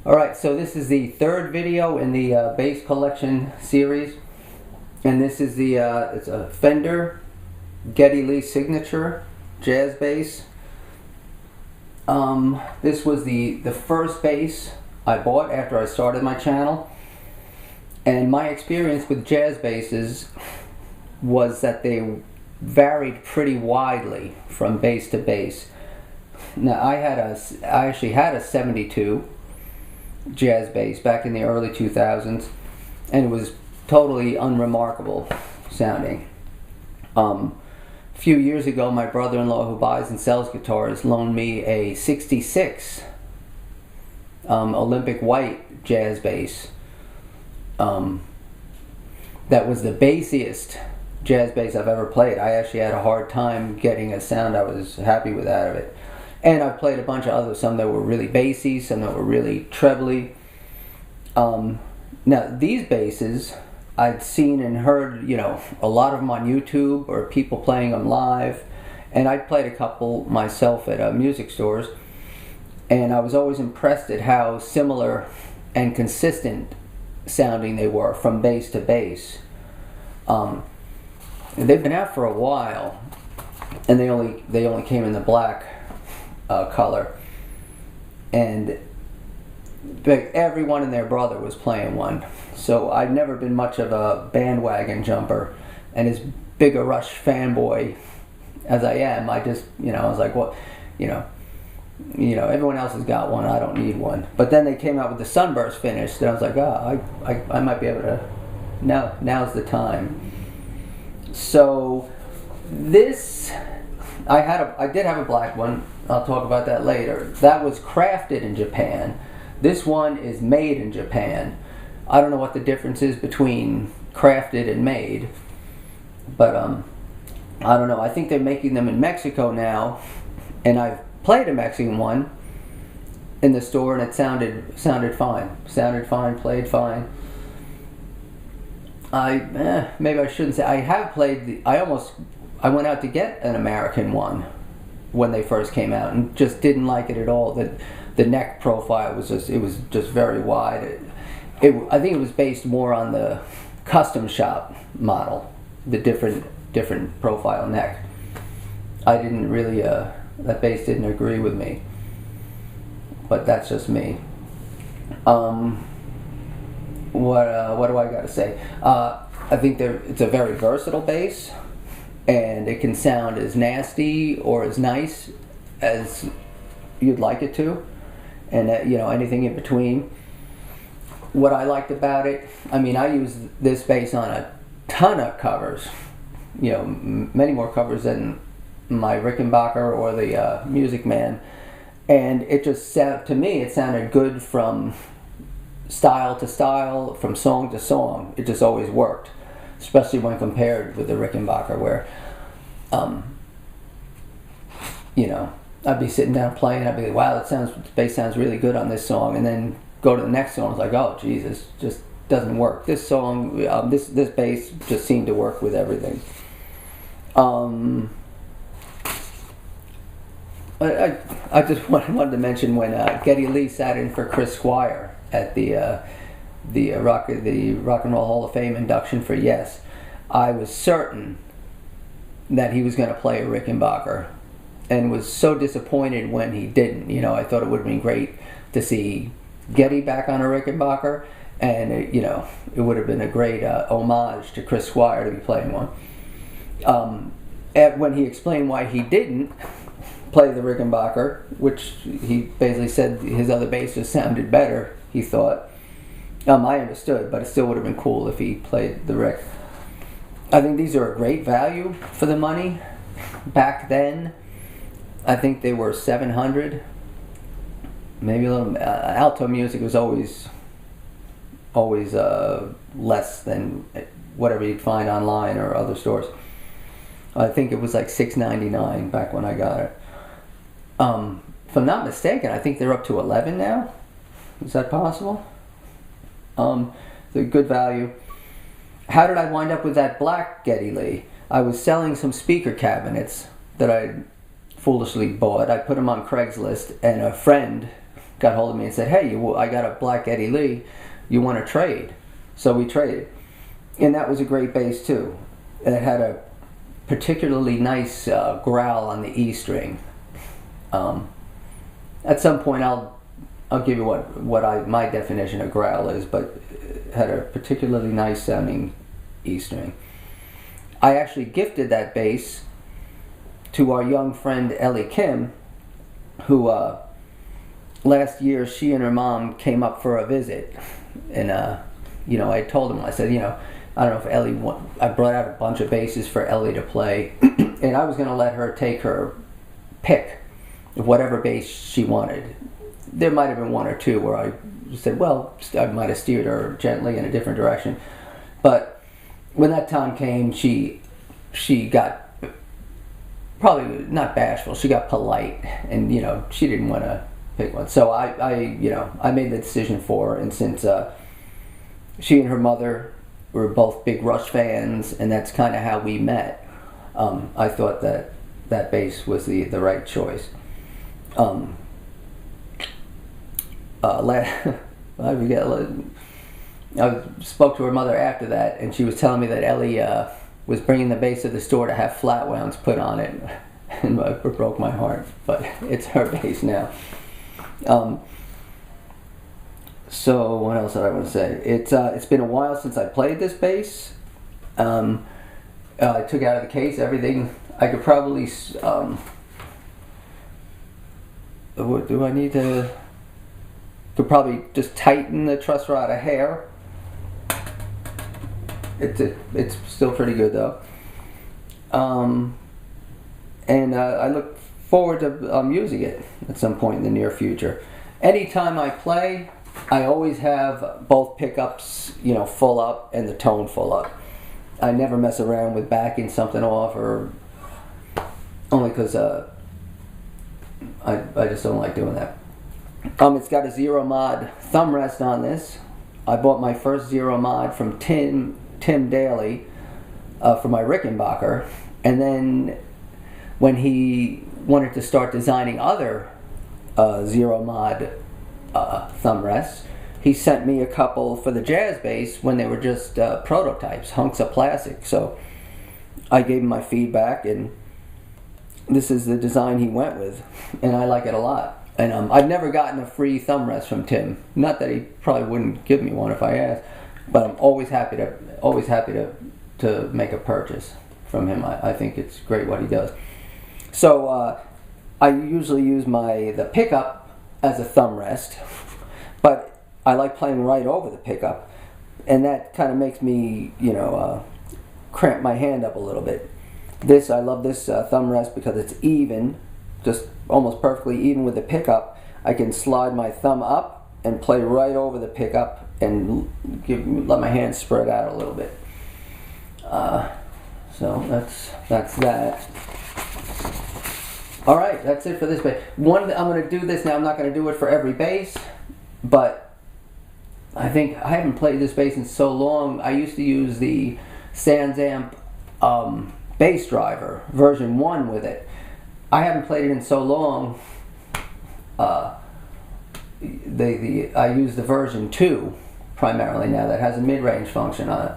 Alright, so this is the third video in the bass collection series, and this is the it's a Fender Geddy Lee Signature jazz bass. This was the first bass I bought after I started my channel, and my experience with jazz basses was that they varied pretty widely from bass to bass. Now I actually had a 72 jazz bass back in the early 2000s, and it was totally unremarkable sounding. A few years ago, my brother-in-law, who buys and sells guitars, loaned me a 66 Olympic white jazz bass. That was the bassiest jazz bass I've ever played. I actually had a hard time getting a sound I was happy with out of it. And I've played a bunch of others, some that were really bassy, some that were really trebly. Now these basses, I'd seen and heard, a lot of them on YouTube or people playing them live, and I'd played a couple myself at music stores, and I was always impressed at how similar and consistent sounding they were from bass to bass. They've been out for a while, and they only came in the black color, and everyone and their brother was playing one, so I've never been much of a bandwagon jumper, and as big a Rush fanboy as I am, I just I was like, what, everyone else has got one, I don't need one. But then they came out with the Sunburst finish, and I was like, I might be able to, now's the time. So this, I did have a black one. I'll talk about that later. That was crafted in Japan. This one is made in Japan. I don't know what the difference is between crafted and made, but I don't know. I think they're making them in Mexico now, and I've played a Mexican one in the store, and it sounded fine, played fine. Maybe I shouldn't say I have played I went out to get an American one when they first came out, and just didn't like it at all. The neck profile was just very wide. I think it was based more on the custom shop model, the different profile neck. I didn't really that bass didn't agree with me, but that's just me. What do I got to say? I think it's a very versatile bass, and it can sound as nasty or as nice as you'd like it to, and anything in between. What I liked about it, I use this bass on a ton of covers, many more covers than my Rickenbacker or the Music Man, and it just to me it sounded good from style to style, from song to song. It just always worked, especially when compared with the Rickenbacker, where I'd be sitting down playing, I'd be like, wow, the bass sounds really good on this song, and then go to the next song, it's like, oh Jesus, just doesn't work. This song, this bass just seemed to work with everything. I just wanted to mention when Geddy Lee sat in for Chris Squire at the Rock and Roll Hall of Fame induction for Yes, I was certain that he was going to play a Rickenbacker, and was so disappointed when he didn't. I thought it would have been great to see Geddy back on a Rickenbacker, and it would have been a great homage to Chris Squire to be playing one. When he explained why he didn't play the Rickenbacker, which he basically said his other bass just sounded better, he thought, I understood, but it still would have been cool if he played the Rick. I think these are a great value for the money. Back then, I think they were $700, maybe a little. Alto music was always less than whatever you'd find online or other stores. I think it was like $6.99 back when I got it. If I'm not mistaken, I think they're up to $11 now. Is that possible? They're good value. How did I wind up with that black Geddy Lee? I was selling some speaker cabinets that I foolishly bought. I put them on Craigslist, and a friend got hold of me and said, "Hey, I got a black Geddy Lee. You want to trade?" So we traded, and that was a great bass too. And it had a particularly nice growl on the E string. At some point, I'll give you what my definition of growl is, but it had a particularly nice sounding E string. I actually gifted that bass to our young friend Ellie Kim, who last year she and her mom came up for a visit, and I told them, I said, I don't know if Ellie I brought out a bunch of basses for Ellie to play, and I was going to let her take her pick of whatever bass she wanted. There might have been one or two where I said, well, I might have steered her gently in a different direction, but when that time came, she got probably not bashful. She got polite, and she didn't want to pick one. So I made the decision for her, and since she and her mother were both big Rush fans, and that's kind of how we met, I thought that bass was the right choice. I forget. I spoke to her mother after that, and she was telling me that Ellie was bringing the bass to the store to have flat wounds put on it, and it broke my heart. But it's her bass now. So what else did I want to say? It's been a while since I played this bass. I took it out of the case, everything. I could probably. What do I need to? Could probably just tighten the truss rod a hair. It's still pretty good though. And I look forward to using it at some point in the near future. Anytime I play, I always have both pickups, full up and the tone full up. I never mess around with backing something off, or only because I just don't like doing that. It's got a zero mod thumb rest on this. I bought my first zero mod from Tim Daly for my Rickenbacker, and then when he wanted to start designing other zero mod thumb rests, he sent me a couple for the jazz bass when they were just prototypes, hunks of plastic. So I gave him my feedback, and this is the design he went with, and I like it a lot. And I've never gotten a free thumb rest from Tim. Not that he probably wouldn't give me one if I asked, but I'm always happy to make a purchase from him. I think it's great what he does. So I usually use the pickup as a thumb rest, but I like playing right over the pickup, and that kind of makes me cramp my hand up a little bit. I love this thumb rest because it's even, just almost perfectly even with the pickup. I can slide my thumb up and play right over the pickup and let my hand spread out a little bit. So that's that. All right, that's it for this bass. I'm going to do this now. I'm not going to do it for every bass, but I think I haven't played this bass in so long. I used to use the Sansamp bass driver version 1 with it. I haven't played it in so long. I use the version 2 primarily now that has a mid-range function on it.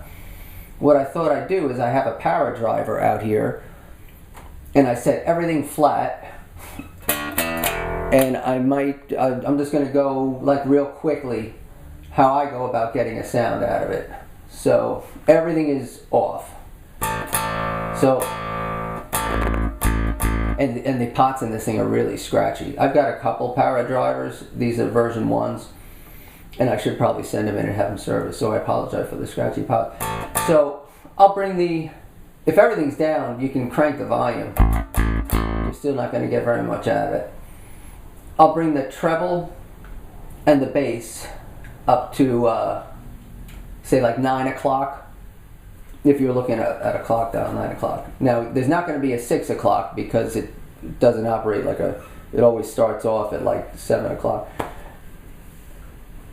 What I thought I'd do is I have a power driver out here, and I set everything flat, and I'm just going to go like real quickly how I go about getting a sound out of it. So everything is off. So and the pots in this thing are really scratchy. I've got a couple power drivers. These are version 1s, and I should probably send them in and have them serviced, so I apologize for the scratchy pot. So I'll bring if everything's down, you can crank the volume. You're still not going to get very much out of it. I'll bring the treble and the bass up to say like 9 o'clock. If you're looking at a clock dial, 9 o'clock. Now, there's not going to be a 6 o'clock because it doesn't operate like it always starts off at like 7 o'clock.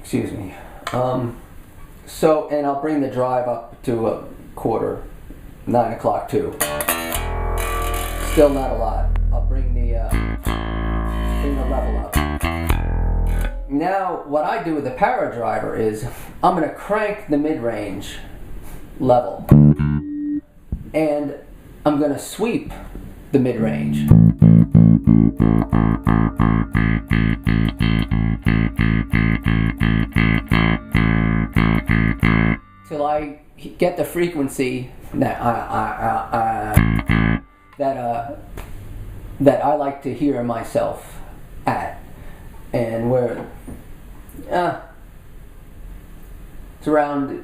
Excuse me. And I'll bring the drive up to a quarter, 9 o'clock too. Still not a lot. I'll bring the level up. Now, what I do with the power driver is I'm going to crank the mid-range level, and I'm going to sweep the mid-range. Till I get the frequency that that I like to hear myself at, and where it's around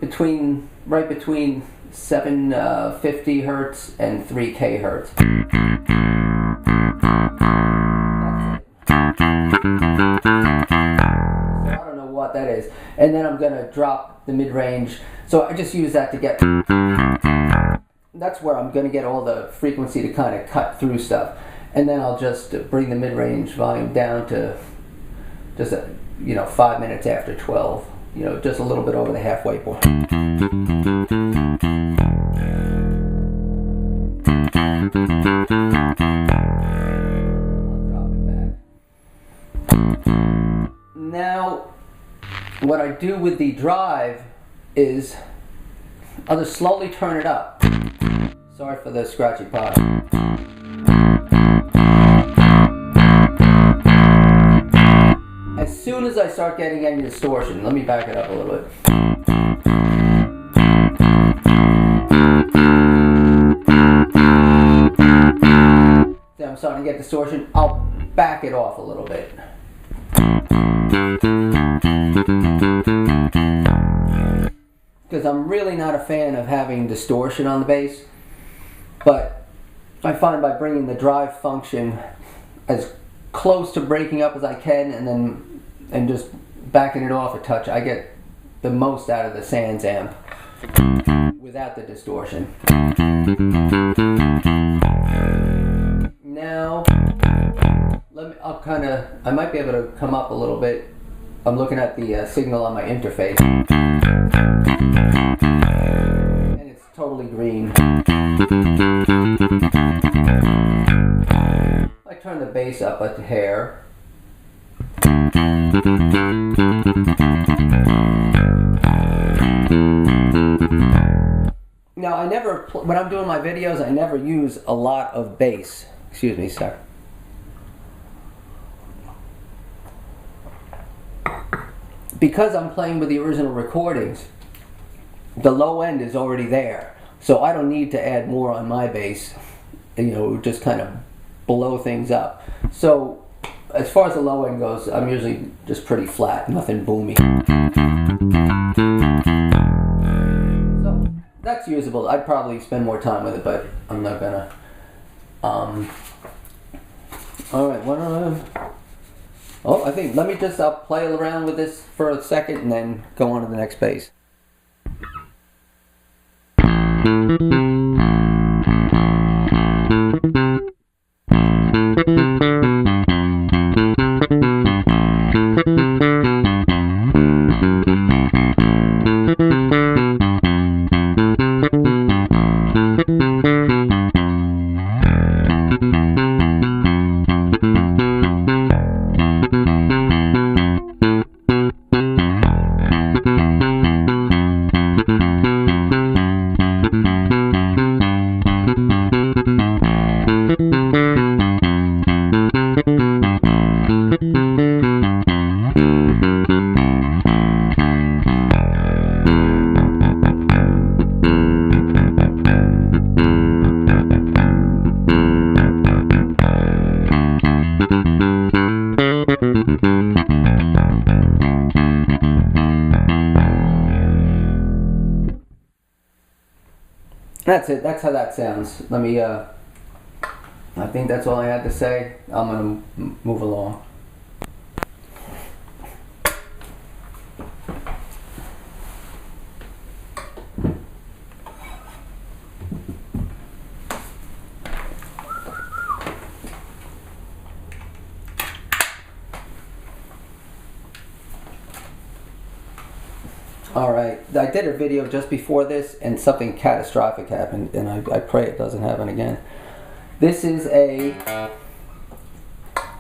right between 750 hertz and 3K hertz. So I don't know what that is. And then I'm gonna drop the mid-range. So I just use that to get, that's where I'm gonna get all the frequency to kind of cut through stuff. And then I'll just bring the mid-range volume down to just 5 minutes after 12. Just a little bit over the halfway point. I'll drop it back. Now, what I do with the drive is I'll just slowly turn it up. Sorry for the scratchy pot. As soon as I start getting any distortion, let me back it up a little bit. Then I'm starting to get distortion, I'll back it off a little bit. Because I'm really not a fan of having distortion on the bass, but I find by bringing the drive function as close to breaking up as I can, and just backing it off a touch, I get the most out of the Sans amp without the distortion. Now, I might be able to come up a little bit. I'm looking at the signal on my interface, and it's totally green. I turn the bass up a hair. Now, when I'm doing my videos, I never use a lot of bass. Excuse me, sir. Because I'm playing with the original recordings, the low end is already there. So I don't need to add more on my bass. Just kind of blow things up. So as far as the low end goes, I'm usually just pretty flat, nothing boomy. So that's usable. I'd probably spend more time with it, but I'm not gonna. Alright, I think, I'll play around with this for a second and then go on to the next bass. That's it. That's how that sounds. I think that's all I had to say. I'm going to move along. Alright, I did a video just before this and something catastrophic happened, and I pray it doesn't happen again. This is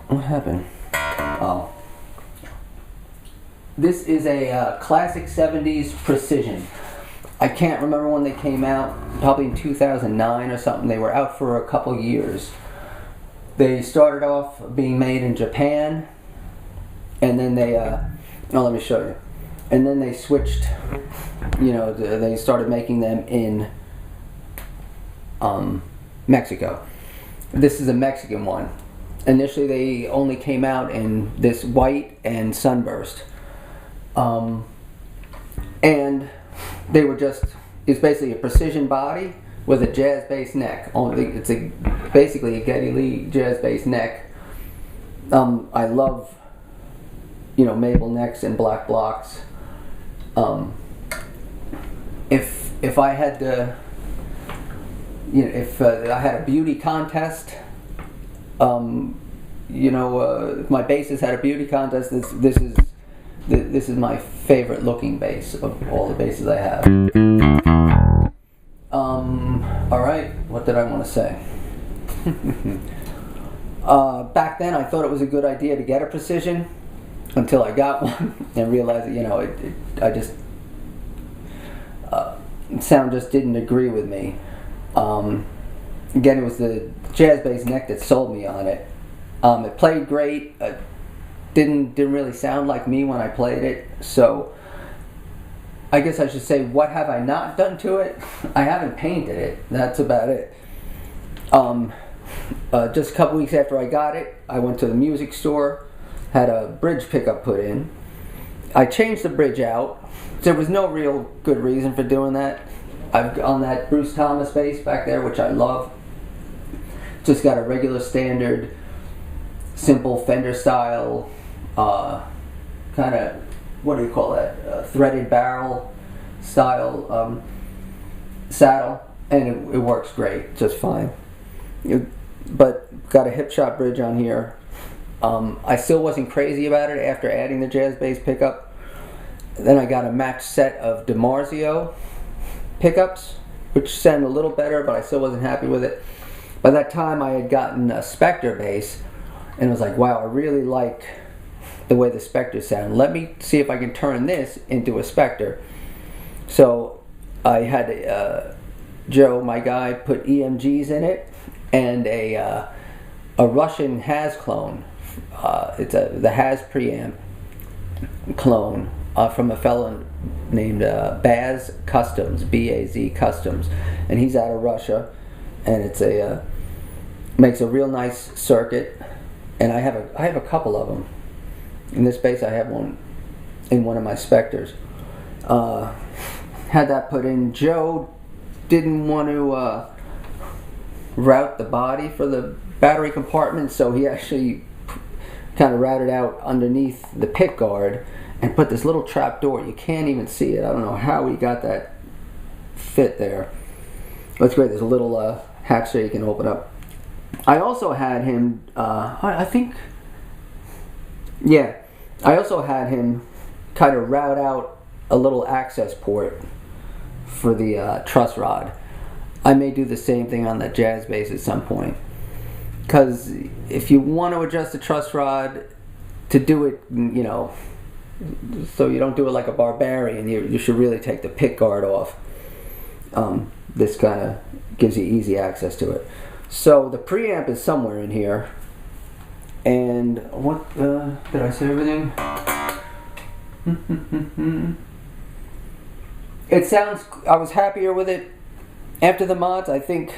what happened? Oh. This is a classic 70s Precision. I can't remember when they came out, probably in 2009 or something. They were out for a couple years. They started off being made in Japan, and then they, let me show you. And then they switched, they started making them in Mexico. This is a Mexican one. Initially they only came out in this white and sunburst. And they were it's basically a precision body with a jazz bass neck. It's basically a Geddy Lee jazz bass neck. I love, maple necks and black blocks. If I had to, if I had a beauty contest, if my basses had a beauty contest, this is my favorite looking bass of all the basses I have. Alright, what did I want to say? Back then I thought it was a good idea to get a Precision until I got one and realized that, sound just didn't agree with me. Again, it was the jazz bass neck that sold me on it. It played great. Didn't really sound like me when I played it. So I guess I should say, what have I not done to it? I haven't painted it. That's about it. Just a couple weeks after I got it, I went to the music store, had a bridge pickup put in. I changed the bridge out. There was no real good reason for doing that. I've on that Bruce Thomas bass back there, which I love. Just got a regular standard, simple Fender style, kind of, what do you call that? Threaded barrel style saddle, and it works great, just fine. But got a hip shot bridge on here. I still wasn't crazy about it after adding the jazz bass pickup. Then I got a matched set of DiMarzio pickups, which sound a little better, but I still wasn't happy with it. By that time I had gotten a Spectre bass and was like, wow, I really like the way the Spectre sound. Let me see if I can turn this into a Spectre. So I had Joe, my guy, put EMGs in it and a Russian Has clone. It's the Has preamp clone from a fellow named Baz Customs, B-A-Z Customs, and he's out of Russia, and it's makes a real nice circuit, and I have a couple of them. In this bass I have one in one of my Spectres. Had that put in. Joe didn't want to route the body for the battery compartment, so he actually kind of routed out underneath the pick guard and put this little trap door. You can't even see it. I don't know how he got that fit there. That's great. There's a little hatch so you can open up. I also had him, I also had him kind of route out a little access port for the truss rod. I may do the same thing on the jazz bass at some point. Because if you want to adjust the truss rod to do it, so you don't do it like a barbarian, you should really take the pick guard off. This kind of gives you easy access to it. So the preamp is somewhere in here. And what, did I say everything? It sounds, I was happier with it after the mods. I think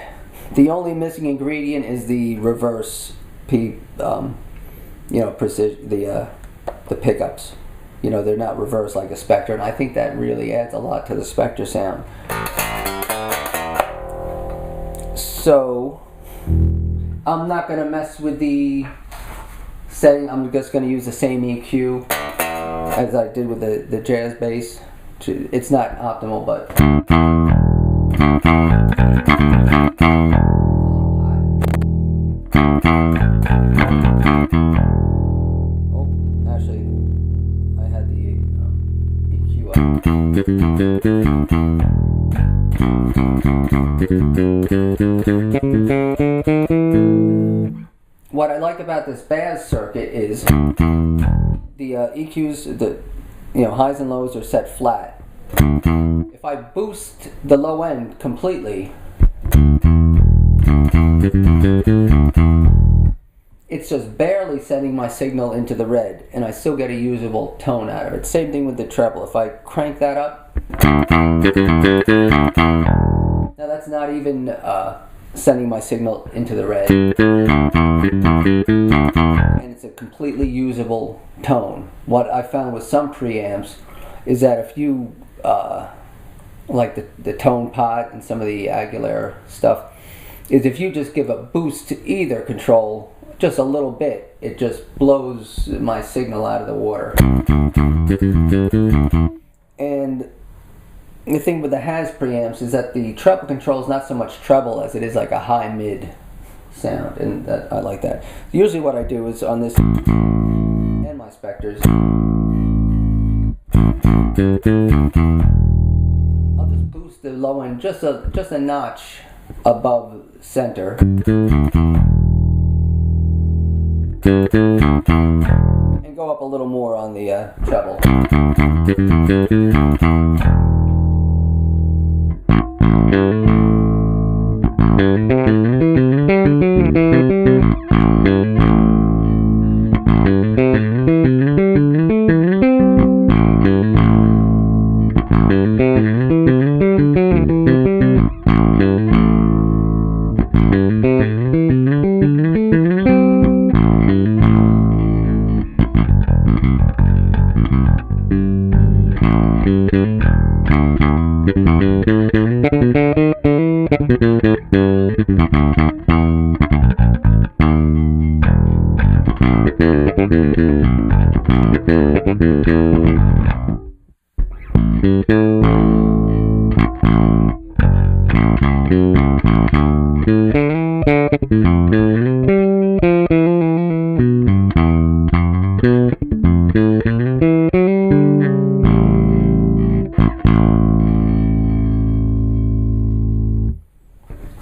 the only missing ingredient is the reverse precision, the pickups. They're not reversed like a Spectre, and I think that really adds a lot to the Spectre sound. So I'm not going to mess with the setting. I'm just going to use the same EQ as I did with the jazz bass. It's not optimal, but actually, I had the EQ up. What I like about this Baz circuit is the EQs, highs and lows are set flat. If I boost the low end completely, it's just barely sending my signal into the red, and I still get a usable tone out of it. Same thing with the treble. If I crank that up, now that's not even sending my signal into the red, and it's a completely usable tone. What I found with some preamps is that if you like the tone pot and some of the Aguilera stuff, is if you just give a boost to either control just a little bit, it just blows my signal out of the water. And the thing with the Has preamps is that the treble control is not so much treble as it is like a high-mid sound, and I like that. Usually what I do is on this and my Spectres, I'll just boost the low end just a notch above center, and go up a little more on the treble.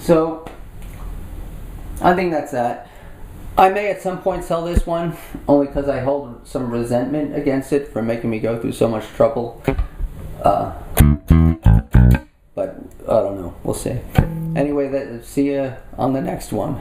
So, I think that's that. I may at some point sell this one, only because I hold some resentment against it for making me go through so much trouble. But, I don't know. We'll see. Anyway, see you on the next one.